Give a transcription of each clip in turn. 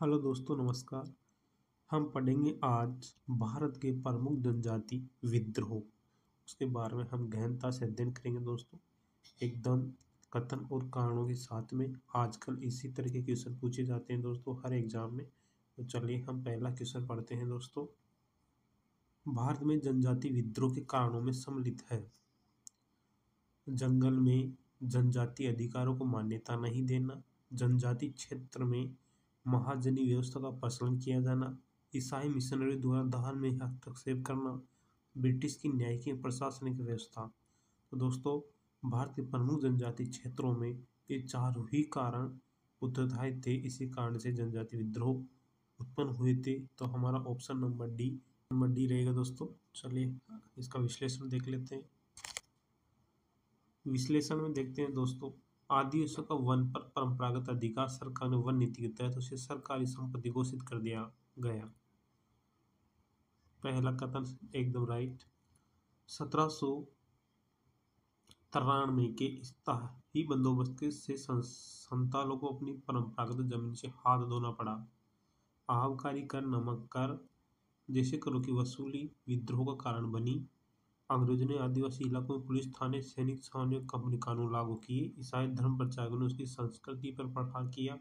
Hello दोस्तों, नमस्कार। हम पढ़ेंगे आज भारत के प्रमुख जनजाति विद्रोह। उसके बारे में हम गहनता से अध्ययन करेंगे दोस्तों, एकदम कथन और कारणों के साथ में। आजकल इसी तरह के क्वेश्चन पूछे जाते हैं दोस्तों हर एग्जाम में। तो चलिए हम पहला क्वेश्चन पढ़ते हैं दोस्तों। भारत में जनजाति विद्रोह के कारणों में सम्मिलित है जंगल में जनजाति अधिकारों को मान्यता नहीं देना, जनजाति क्षेत्र में महाजनी व्यवस्था का प्रचलन किया जाना, ईसाई मिशनरी द्वारा दान में हस्तक्षेप करना, ब्रिटिश की न्यायिक और प्रशासनिक व्यवस्था। तो दोस्तों, भारत के प्रमुख जनजाति क्षेत्रों में ये चारों ही कारण उत्तरदायी थे। इसी कारण से जनजाति विद्रोह उत्पन्न हुए थे। तो हमारा ऑप्शन नंबर डी रहेगा दोस्तों। चलिए इसका विश्लेषण देख लेते हैं। विश्लेषण में देखते हैं दोस्तों, आदिवासियों का वन पर परंपरागत अधिकार सरकार ने वन नीति के तहत उसे सरकारी संपत्ति घोषित कर दिया गया। पहला कथन एकदम राइट। 1793 के स्थायी बंदोबस्त के से संतालों को अपनी परंपरागत जमीन से हाथ धोना पड़ा। आबकारी कर, नमक कर जैसे करों की वसूली विद्रोह का कारण बनी। अंग्रेजों ने आदिवासी इलाकों में पुलिस थाने, सैनिक छावनी और कंपनी कानून लागू किए। ईसाई धर्म प्रचारकों ने उसकी संस्कृति पर प्रहार किया।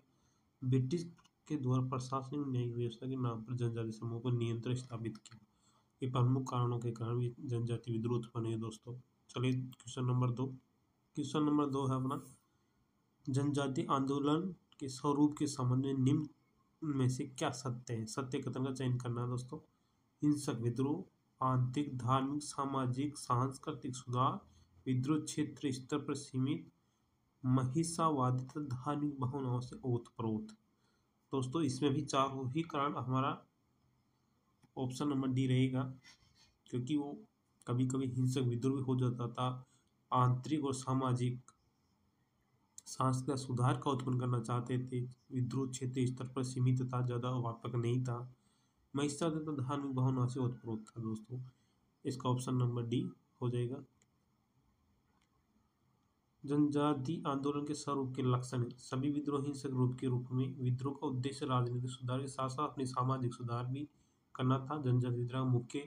ब्रिटिश के द्वारा प्रशासनिक न्यायिक व्यवस्था के नाम पर जनजाति समूह पर नियंत्रण स्थापित किया। ये प्रमुख कारणों के कारण ये जनजाति विद्रोह उत्पन्न हुए दोस्तों। चलिए क्वेश्चन नंबर 2। क्वेश्चन नंबर 2 है अपना, जनजाति आंदोलन के स्वरूप के संबंध में निम्न में से क्या सत्य है? सत्य कथन का चयन करना है दोस्तों। हिंसक विद्रोह, आंतरिक, धार्मिक, सामाजिक, सांस्कृतिक सुधार, विद्रोह क्षेत्र स्तर पर सीमित, महिषावादी तथा धार्मिक भावनाओं से ओतप्रोत। दोस्तों इसमें भी चारों ही कारण हमारा ऑप्शन नंबर डी रहेगा, क्योंकि वो कभी कभी हिंसक विद्रोह भी हो जाता था। आंतरिक और सामाजिक सांस्कृतिक सुधार का उत्पन्न करना चाहते थे। विद्रोह क्षेत्र स्तर पर सीमित था, ज़्यादा व्यापक नहीं था। महिषावादी तथा धार्मिक भावना से ओतप्रोत था दोस्तों। इसका ऑप्शन नंबर डी हो जाएगा। जनजाति आंदोलन के स्वरूप के लक्षण, सभी विद्रोह हिंसक रूप में। विद्रोह का उद्देश्य राजनीतिक सुधार के साथ साथ अपनी सामाजिक सुधार भी करना था। जनजाति विद्रोह मुख्य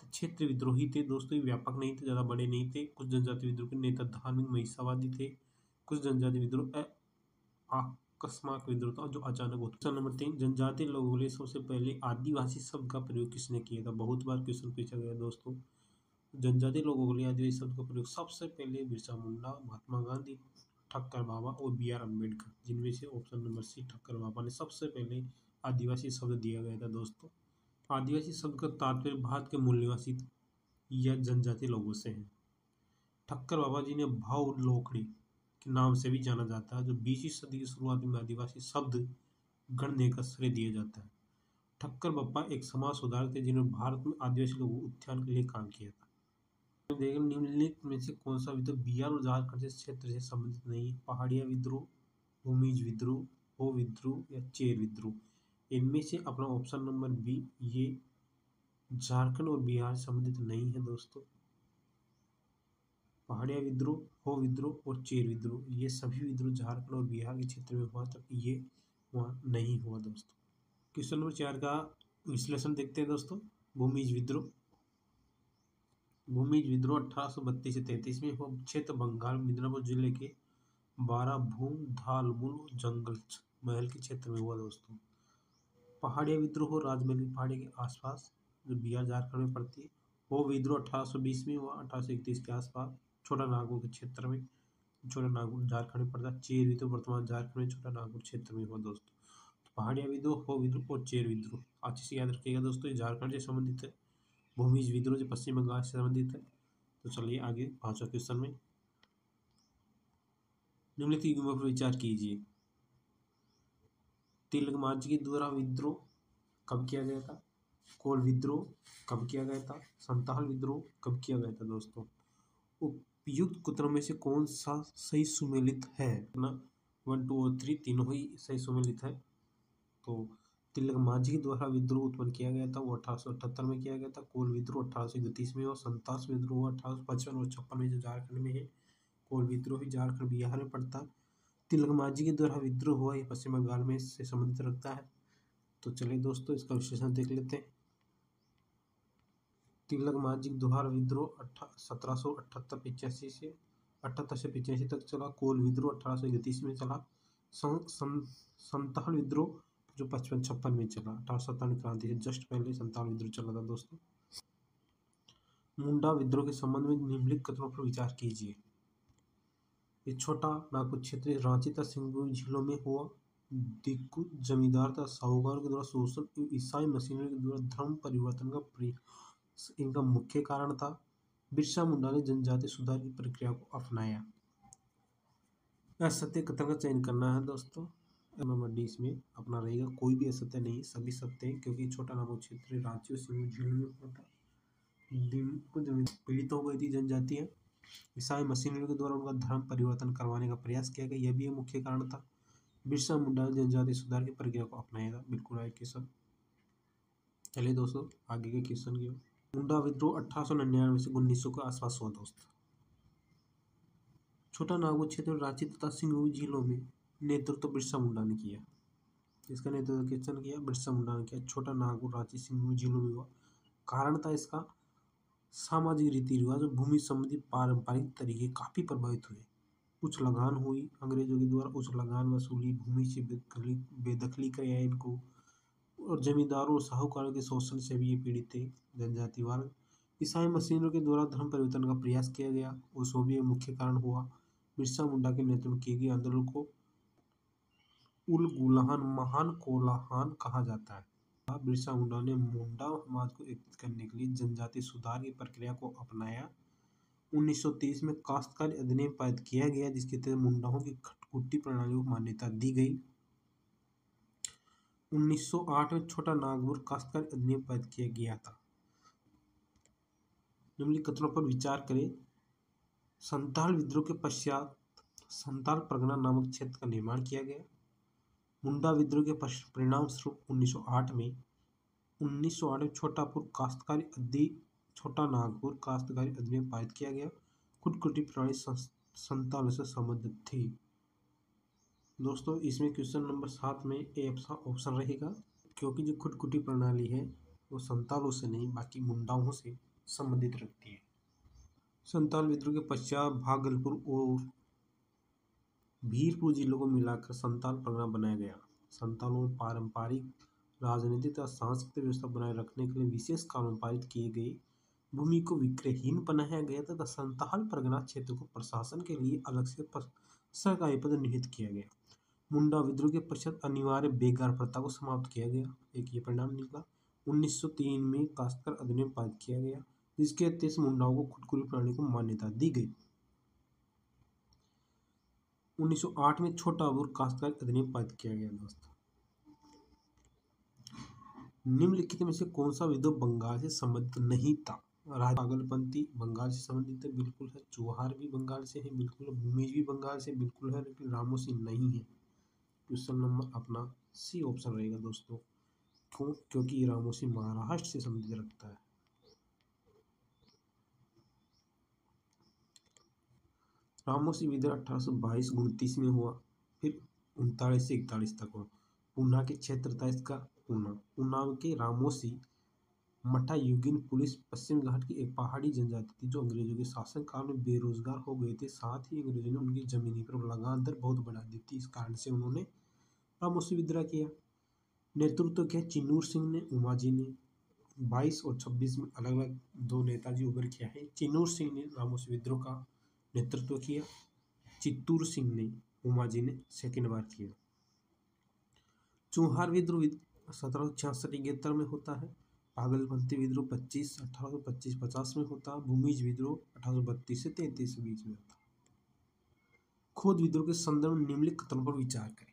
क्षेत्र विद्रोही थे दोस्तों, ये व्यापक नहीं थे, ज़्यादा बड़े नहीं थे। कुछ जनजाति विद्रोह के नेता धार्मिक महिषावादी थे। कुछ जनजाति विद्रोह आकस्मिक विद्रोह था जो अचानक होता। क्वेश्चन नंबर 3, जनजाति लोगों के लिए सबसे पहले आदिवासी शब्द का प्रयोग किसने किया था? बहुत बार क्वेश्चन पूछा गया दोस्तों। जनजाति लोगों के लिए आदिवासी शब्द का प्रयोग सबसे पहले बिरसा मुंडा, महात्मा गांधी, ठक्कर बाबा और बी आर अम्बेडकर, जिनमें से ऑप्शन नंबर सी ठक्कर बाबा ने सबसे पहले आदिवासी शब्द दिया गया था दोस्तों। आदिवासी शब्द का तात्पर्य भारत के मूल निवासी या जनजाति लोगों से है। ठक्कर बाबा जी ने भाव लोकड़ी के नाम से भी जाना जाता है, जो 20वीं सदी की शुरुआत में आदिवासी शब्द गढ़ने का श्रेय दिया जाता है। ठक्कर बाबा एक समाज सुधारक थे जिन्होंने भारत में आदिवासी लोगों के उत्थान के लिए काम किया था। निम्नलिखित में से कौन सा विद्रोह बिहार और झारखंड से क्षेत्र से संबंधित नहीं है? पहाड़िया विद्रोह, भूमिज विद्रोह, हो विद्रोह या चेर विद्रोह। इनमें से अपना ऑप्शन नंबर बी, ये झारखंड और बिहार से संबंधित नहीं है दोस्तों। पहाड़िया विद्रोह, हो विद्रोह और चेर विद्रोह, ये सभी विद्रोह झारखंड और बिहार के क्षेत्र में हुआ, तब ये वहाँ नहीं हुआ दोस्तों। क्वेश्चन नंबर 4 का विश्लेषण देखते हैं दोस्तों। भूमिज विद्रोह 1832 से 33 में हुआ। क्षेत्र बंगाल मिदनापुर जिले के बाराभूम धालमुल जंगल महल के क्षेत्र में हुआ दोस्तों। पहाड़िया विद्रोह राजमहल की पहाड़ी के आसपास, जो बिहार झारखंड में पड़ती है। वो विद्रोह 1820 में हुआ, 1831 के आसपास छोटा नागपुर के क्षेत्र में, छोटा नागपुर झारखंड में पड़ता है। चेर विद्रोह वर्तमान झारखंड में छोटा नागपुर क्षेत्र में हुआ दोस्तों। तो पहाड़िया विद्रोह, हो विद्रोह और चेर विद्रोह अच्छे से याद रखिएगा दोस्तों, ये झारखंड से संबंधित है। भूमिज विद्रोह जो पश्चिम बंगाल से संबंधित है। तो चलिए आगे 5वां क्वेश्चन में, निम्नलिखित युग्मों पर विचार कीजिए। तिलकमाझी के द्वारा विद्रोह कब किया गया था? कोल विद्रोह कब किया गया था? संताल विद्रोह कब किया गया था दोस्तों? उपयुक्त कथनों में से कौन सा सही सुमेलित है? ना 1, 2 और 3 तीनों ही सही सुमेलित है। तो तिलकमाझी के द्वारा विद्रोह उत्पन्न किया गया था, वो 1878 में किया गया था। कोल विद्रोह 1831 में और संताल विद्रोह 1855 और 56 में, जो झारखंड में है। कोल विद्रोह भी झारखंड बिहार में पड़ता है। तिलकमाझी के द्वारा विद्रोह हुआ, ये पश्चिम बंगाल में से संबंधित रखता है। तो चलिए दोस्तों इसका विश्लेषण देख लेते हैं। तिलक मांझी दोहार विद्रोह 1778-85 से 78 से 85 तक चला। कोल विद्रोह 1831 में चला। संताल विद्रोह जो 55-56 में चला। 1857 क्रांति से जस्ट पहले संताल विद्रोह चला था दोस्तों। मुंडा विद्रोह के संबंध में निम्नलिखित कथनों पर विचार कीजिए। ये छोटा नागपुर क्षेत्र रांची तथा सिंगभूम झीलों में हुआ। दिक्कु जमींदार तथा साहूकार के द्वारा शोषण एवं ईसाई मशीनरी के द्वारा धर्म परिवर्तन का प्रयास इनका मुख्य कारण था। बिरसा मुंडा ने जनजाति सुधार की प्रक्रिया को अपनाया। असत्य कथन का चयन करना है दोस्तों। नंबर डी इसमें अपना रहेगा, कोई भी असत्य नहीं, सभी सत्य है, क्योंकि छोटा नागपुर क्षेत्र रांची और सिंगभूम झीलों में हुआ था। दिक्कु जमीन पीड़ित हो गई थी जनजातियाँ। ईसाई मशीनरी के द्वारा उनका धर्म परिवर्तन करवाने का प्रयास किया गया, यह भी एक मुख्य कारण था। बिरसा मुंडा ने जनजाति सुधार की प्रक्रिया को अपनाया था। बिल्कुल राइट क्वेश्चन। चलिए दोस्तों आगे के क्वेश्चन की। मुंडा विद्रोह 1899 से 1900 के आसपास हुआ दोस्तों। छोटा नागपुर क्षेत्र रांची तथा सिंगभूम झीलों में नेतृत्व बिरसा मुंडा ने किया। इसका नेतृत्व क्वेश्चन किया बिरसा मुंडा ने किया। छोटा नागपुर रांची सिंगभूम झीलों में हुआ। कारण था इसका सामाजिक रीति रिवाज और भूमि संबंधी पारंपरिक तरीके काफी प्रभावित हुए। उच्च लगान हुई, अंग्रेजों के द्वारा उच्च लगान वसूली, भूमि से बेदखली कराया इनको, और जमींदारों और साहूकारों के शोषण से भी ये पीड़ित थे जनजाति वर्ग। ईसाई मशीनरों के द्वारा धर्म परिवर्तन का प्रयास किया गया, उसको भी एक मुख्य कारण हुआ। बिरसा मुंडा के नेतृत्व में किए गए आंदोलन को उलगुलान महान कोलाहल कहा जाता है। बिरसा मुंडा ने मुंडा समाज को एकत्रित करने के लिए जनजाति सुधार की प्रक्रिया को अपनाया। 1930 में काश्तकारी अधिनियम पारित किया गया, जिसके तहत मुंडाओं की खटकुटी प्रणाली को मान्यता दी गई। 1908 में छोटा नागपुर काश्तकारी अधिनियम पारित किया गया था। निम्नलिखित कथनों पर विचार करें। संताल विद्रोह के पश्चात संताल परगना नामक क्षेत्र का निर्माण किया गया। मुंडा विद्रोह के परिणाम स्वरूप 1908 में छोटा नागपुर काश्तकारी अधिनियम पारित किया गया। खुदकुटी प्रणाली संताल से संबंधित थी। दोस्तों इसमें क्वेश्चन नंबर 7 में ए ऑप्शन रहेगा, क्योंकि जो खुदकुटी प्रणाली है वो संतालों से नहीं बाकी मुंडाओं से संबंधित रखती है। संताल विद्रोह के पश्चात भागलपुर और भीरपुर जिलों को मिलाकर संताल परगना बनाया गया। संतालों में पारंपरिक राजनीतिक तथा सांस्कृतिक व्यवस्था बनाए रखने के लिए विशेष कानून पारित किए गए। भूमि को विक्रयहीन बनाया गया तथा संताल परगना क्षेत्र को प्रशासन के लिए अलग से सरकारी पद निहित किया गया। मुंडा विद्रोह के पश्चात अनिवार्य बेगार प्रथा को समाप्त किया गया। एक ये परिणाम निकला। 1903 में काश्तकार अधिनियम पारित किया गया, जिसके तहत मुंडाओं को खुदकुटी प्रणाली को मान्यता दी गई। 1908 में छोटा नागपुर काश्तकारी अधिनियम पारित किया गया। दोस्तों निम्नलिखित में से कौन सा विद्रोह बंगाल से संबंधित नहीं था? पागलपंथी बंगाल से संबंधित है, बिल्कुल है। चौहार भी बंगाल से है, बिल्कुल है। भूमिज भी बंगाल से बिल्कुल है, लेकिन रामोसी नहीं है। क्वेश्चन नंबर अपना सी ऑप्शन रहेगा दोस्तों। क्यों? क्योंकि रामोसी महाराष्ट्र से संबंधित रखता है। रामोसी विद्रोह 1822-29 में हुआ, फिर 39 से 41 तक हुआ। पूना के क्षेत्र था इसका। पूना के रामोसी मठायुगीन पुलिस पश्चिम घाट की एक पहाड़ी जनजाति थी, जो अंग्रेजों के शासनकाल में बेरोजगार हो गए थे। साथ ही अंग्रेजों ने उनकी जमीनी पर लगान दर बहुत बढ़ा दी थी। इस कारण से उन्होंने रामोसी विद्रोह किया। नेतृत्व किया चिन्नूर सिंह ने, उमाजी ने। 22 और 26 में अलग अलग दो नेताजी उभर किया है। चिन्नूर सिंह ने रामोसी विद्रोह का नेतृत्व किया, चित्तूर सिंह ने, उमाजी ने सेकेंड बार किया। चौहार विद्रोह 1766-71 में होता है। पागलपंथी विद्रोह 1825-50 में होता है। भूमिज विद्रोह 1832 से 33 के बीच में होता है। खोद विद्रोह के संदर्भ में निम्नलिखित कथनों पर विचार करें।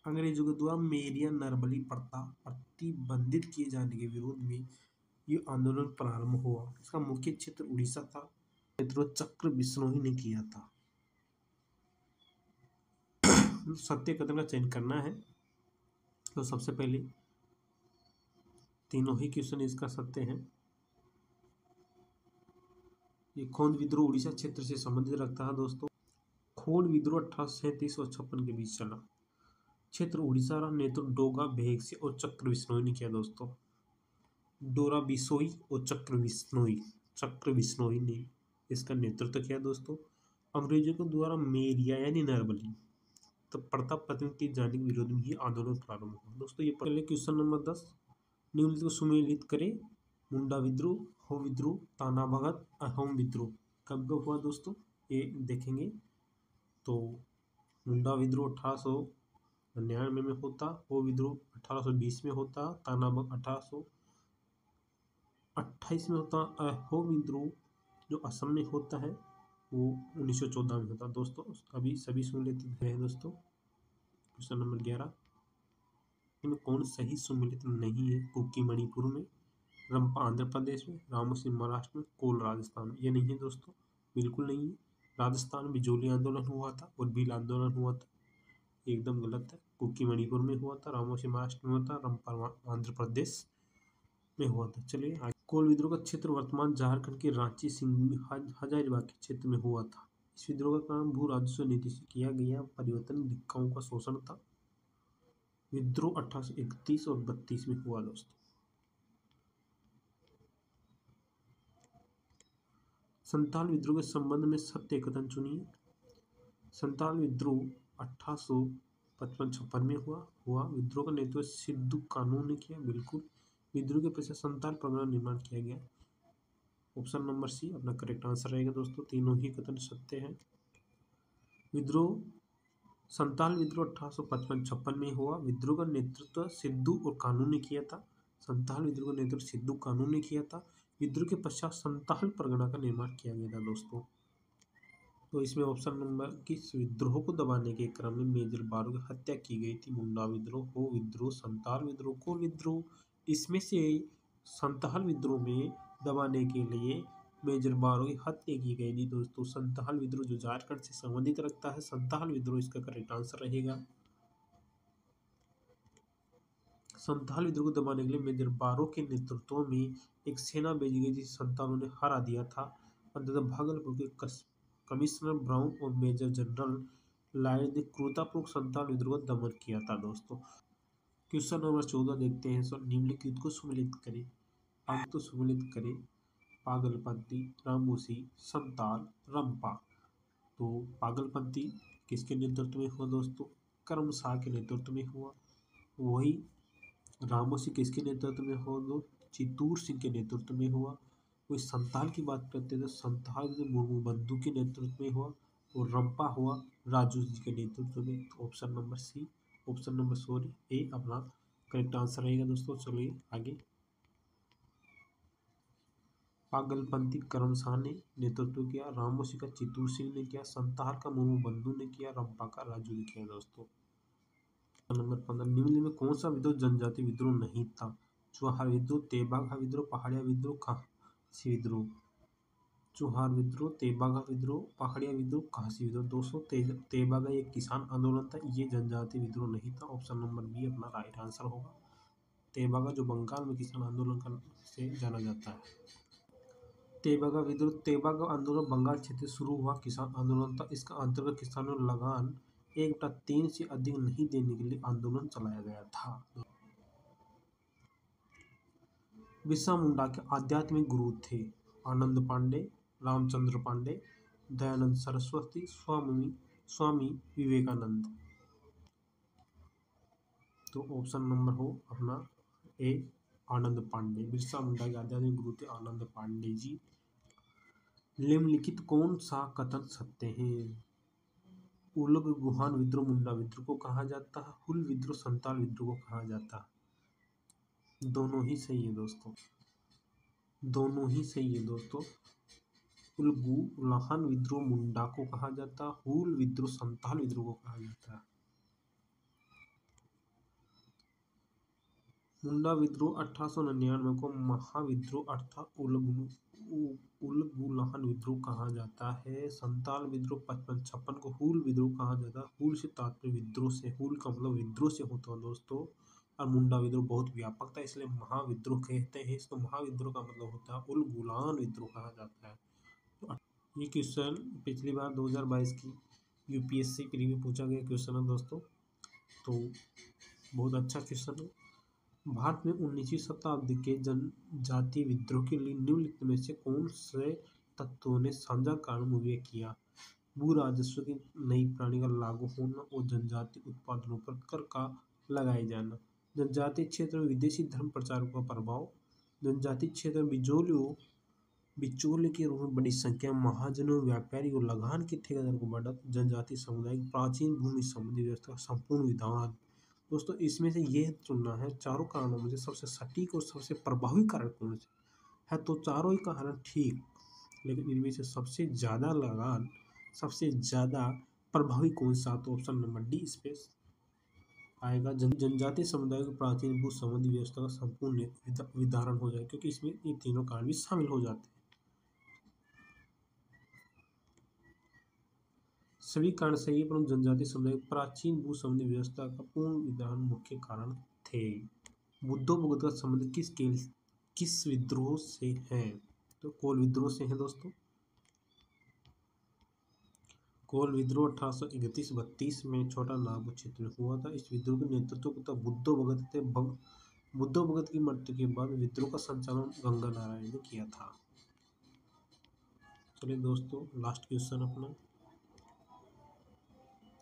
अंग्रेजों के द्वारा मेरिया नरबली प्रथा प्रतिबंधित किए जाने के विरोध में ये आंदोलन प्रारंभ हुआ। इसका मुख्य क्षेत्र उड़ीसा था। नेतृत्व चक्र बिश्नोई ने किया था। सत्य कथन का चयन करना है, तो सबसे पहले तीनों ही क्वेश्चन इसका सत्य है। ये खोंद विद्रोह उड़ीसा क्षेत्र से संबंधित रखता है दोस्तों। खोंद विद्रोह 1837 और 56 के बीच चला। क्षेत्र उड़ीसा का नेतृत्व डोगा भेगसे और चक्र बिश्नोई ने किया दोस्तों। डोरा बिसोई और चक्र बिश्नोई ने इसका नेतृत्व किया दोस्तों। अंग्रेजों के द्वारा मेरिया यानी नरबली तो प्रताप प्रथम के जाने के विरोध में ही आंदोलन प्रारंभ हुआ दोस्तों। ये पहले क्वेश्चन नंबर 10 निम्नलिखित को सुमेलित करे। मुंडा विद्रोह, हो विद्रोह, ताना भगत, अहोम विद्रोह कब कब हुआ दोस्तों, ये देखेंगे। तो मुंडा विद्रोह 1899 में होता, हो विद्रोह 1820 में होता, ताना भगत 1828 में होता, अहो विद्रोह जो असम में होता है वो 1914 में होता दोस्तों। अभी सभी सुमेलित है दोस्तों। क्वेश्चन नंबर 11 इनमें कौन सही सुमेलित नहीं है। कुकी मणिपुर में, रंपा आंध्र प्रदेश में, रामोसी महाराष्ट्र में, कोल राजस्थान में। ये नहीं है दोस्तों, बिल्कुल नहीं है। राजस्थान में बिजोली आंदोलन हुआ था और भील आंदोलन हुआ था, एकदम गलत है। कुकी मणिपुर में हुआ था, रामोसी महाराष्ट्र में हुआ था, रंपा आंध्र प्रदेश में हुआ था। चलिए आगे। कोल विद्रोह का क्षेत्र वर्तमान झारखंड के रांची हजारीबाग के क्षेत्र में हुआ था। इस विद्रोह का कारण भू राजस्व नीति से किया गया परिवर्तन दिक्कतों का शोषण था। विद्रोह 1831 और 32 में हुआ दोस्तों। संताल विद्रोह के संबंध में सत्य कथन चुनिए। संताल विद्रोह 1855-56 में हुआ। विद्रोह का नेतृत्व सिद्धू कानू ने किया, बिल्कुल। विद्रोह के पश्चात संताल परगना निर्माण किया गया। ऑप्शन नंबर सी अपना करेक्ट आंसर रहेगा दोस्तों, तीनों ही कथन सत्य हैं। विद्रोह संताल विद्रोह 1855-56 में हुआ। विद्रोह का नेतृत्व सिद्धू और कानू ने किया था। संताल विद्रोह का नेतृत्व सिद्धू कानू ने किया था। विद्रोह के पश्चात संताल परगना का निर्माण किया गया था दोस्तों। तो इसमें ऑप्शन नंबर किस विद्रोह को दबाने के क्रम में मेजर बारो की हत्या की गई थी। मुंडा विद्रोह, हो विद्रोह, संताल विद्रोह, कोल विद्रोह। इसमें से संताल विद्रोह में दबाने के लिए मेजर बारो की हत्या की गई थी दोस्तों। संताल विद्रोह जो झारखंड से संबंधित रखता है, संताल विद्रोह इसका करेक्ट आंसर रहेगा। संताल विद्रोह को दबाने के लिए मेजर बारो के नेतृत्व में एक सेना भेजी गई जिसे संतालों ने हरा दिया था। अंततः भागलपुर के कमिश्नर ब्राउन और मेजर जनरल लायड ने क्रूरतापूर्वक संताल विद्रोह का दमन किया था दोस्तों। क्वेश्चन नंबर 14 देखते हैं। सर निम्नलिखित को सुमेलित करें। अंक तो सुमेलित करें। पागलपंथी, रामोसी, संताल, रंपा। तो पागलपंथी किसके नेतृत्व में हुआ दोस्तों, कर्मशाह के नेतृत्व में हुआ। वही रामोसी किसके नेतृत्व में हुआ दोस्तों, चित्तूर सिंह के नेतृत्व में हुआ। कोई संताल की बात करते थे, संताल जो मुर्मू बंधु के नेतृत्व में हुआ। और रंपा हुआ राजू जी के नेतृत्व में। Option number C, option number sorry A अपना करेक्ट आंसर रहेगा दोस्तों। चलिए आगे। पागलपंथी कर्मशाह ने नेतृत्व किया, रामोसी का चित्तूर सिंह ने किया, संताल का मुर्मू बंधु ने किया, रंपा का राजू ने किया दोस्तों। नंबर 15 निम्न में कौन सा विद्रोह जनजाति विद्रोह नहीं था। चुहार विद्रोह, तेबागा विद्रोह, पहाड़िया विद्रोह, खासी विद्रोह। चुहार विद्रोह, तेबागा विद्रोह, पहाड़िया विद्रोह, खासी विद्रोह। दोस्तों तेबागा एक किसान आंदोलन था, ये जनजाति विद्रोह नहीं था। ऑप्शन नंबर बी अपना राइट आंसर होगा। तेबागा जो बंगाल में किसान आंदोलन से जाना जाता है। तेबागा विद्रोह, तेबागा आंदोलन बंगाल क्षेत्र से शुरू हुआ किसान आंदोलन था। इसका अंतर्गत किसानों ने लगान 1/3 से अधिक नहीं देने के लिए आंदोलन चलाया गया था। बिरसा मुंडा के आध्यात्मिक गुरु थे आनंद पांडे, रामचंद्र पांडे, दयानंद सरस्वती, स्वामी विवेकानंद। तो ऑप्शन नंबर हो अपना ए आनंद पांडे। बिरसा मुंडा के आध्यात्मिक गुरु थे आनंद पांडे जी। निम्नलिखित कौन सा कथन सत्य है। उलग गुहान विद्रोह मुंडा विद्रोह को कहा जाता है, हुल विद्रोह संताल विद्रोह को कहा जाता है। दोनों ही सही है दोस्तों, दोनों ही सही है दोस्तों। उलगुलान विद्रोह मुंडा को कहा जाता है, हुल विद्रोह संताल विद्रोह को कहा जाता है। मुंडा विद्रोह 1899 को महाविद्रोह अर्थात उलगुलान विद्रोह कहा जाता है। संताल विद्रोह 55-56 को हुल विद्रोह कहा जाता है। हुल से तात्पर्य विद्रोह से, हुल का मतलब विद्रोह से होता है दोस्तों। और मुंडा विद्रोह बहुत व्यापक था इसलिए महाविद्रोह कहते हैं इसको। महाविद्रोह का मतलब होता है उलगुलान विद्रोह कहा जाता है। तो ये क्वेश्चन पिछली बार 2022 की यूपीएससी प्रीव्यू पूछा गया क्वेश्चन है दोस्तों। तो बहुत अच्छा क्वेश्चन है। भारत में 19वीं शताब्दी के जनजाति विद्रोह के लिए निम्नलिखित में से कौन से तत्वों ने साझा कारण व्यय किया? भू राजस्व की नई प्रणाली का लागू होना और जनजाति उत्पादनों पर कर का लगाए जाना, जनजातीय क्षेत्र में विदेशी धर्म प्रचारकों का प्रभाव, जनजातीय क्षेत्र में बिचौलियों के रूप में बड़ी संख्या में महाजनों, व्यापारी और लगान के ठेकेदार को बढ़त, जनजातीय समुदाय की प्राचीन भूमि संबंधी व्यवस्था का संपूर्ण विधान। दोस्तों इसमें से यह चुनना है चारों कारणों में से सबसे सटीक और सबसे प्रभावी कारण कौन से है। तो चारों ही कारण ठीक, लेकिन इनमें से सबसे ज़्यादा लगान, सबसे ज़्यादा प्रभावी कौन सा? तो ऑप्शन नंबर डी इस पे आएगा। जनजातीय समुदाय की प्राचीन भू संबंधी व्यवस्था का संपूर्ण विधारण हो जाए, क्योंकि इसमें ये तीनों कारण भी शामिल हो जाते हैं। सभी कारण सही है, परंतु जनजातीय समुदाय की प्राचीन भू संबंधी व्यवस्था का पूर्ण विधारण मुख्य कारण थे। बुद्धों का संबंध किस विद्रोह से है? तो कोल विद्रोह से है दोस्तों। कोल विद्रोह 1831-32 में छोटा नागपुर क्षेत्र में हुआ था। इस विद्रोह के नेतृत्व को तब बुद्धो भगत थे। बुद्धो भगत की मृत्यु के बाद विद्रोह का संचालन गंगा नारायण ने किया था। चलिए दोस्तों, लास्ट क्वेश्चन अपना,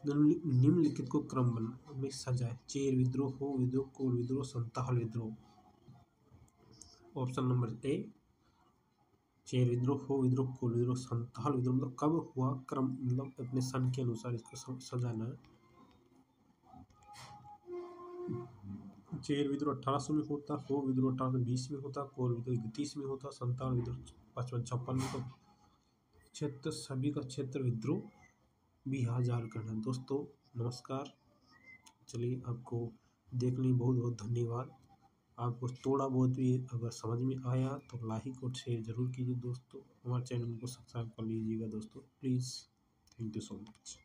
निम्नलिखित को क्रम में सजाए। चेर विद्रोह, हो विद्रोह, कोल विद्रोह, संताल विद्रोह। ऑप्शन नंबर ए चेर विद्रोह, हो विद्रोह, कोल विद्रोह, संताल विद्रोह। मतलब कब हुआ, क्रम मतलब अपने सन के अनुसार इसको सजाना है। चेर विद्रोह 1800 में होता, हो विद्रोह 1820 में होता, कोल विद्रोह 31 में होता, संताल विद्रोह 55-56 में होता। क्षेत्र सभी का क्षेत्र विद्रोह बिहार झारखंड है। दोस्तों नमस्कार। चलिए, आपको देखने में बहुत बहुत धन्यवाद। आपको थोड़ा बहुत भी अगर समझ में आया तो लाइक और शेयर जरूर कीजिए दोस्तों। हमारे चैनल को सब्सक्राइब कर लीजिएगा दोस्तों, please. Thank you so much.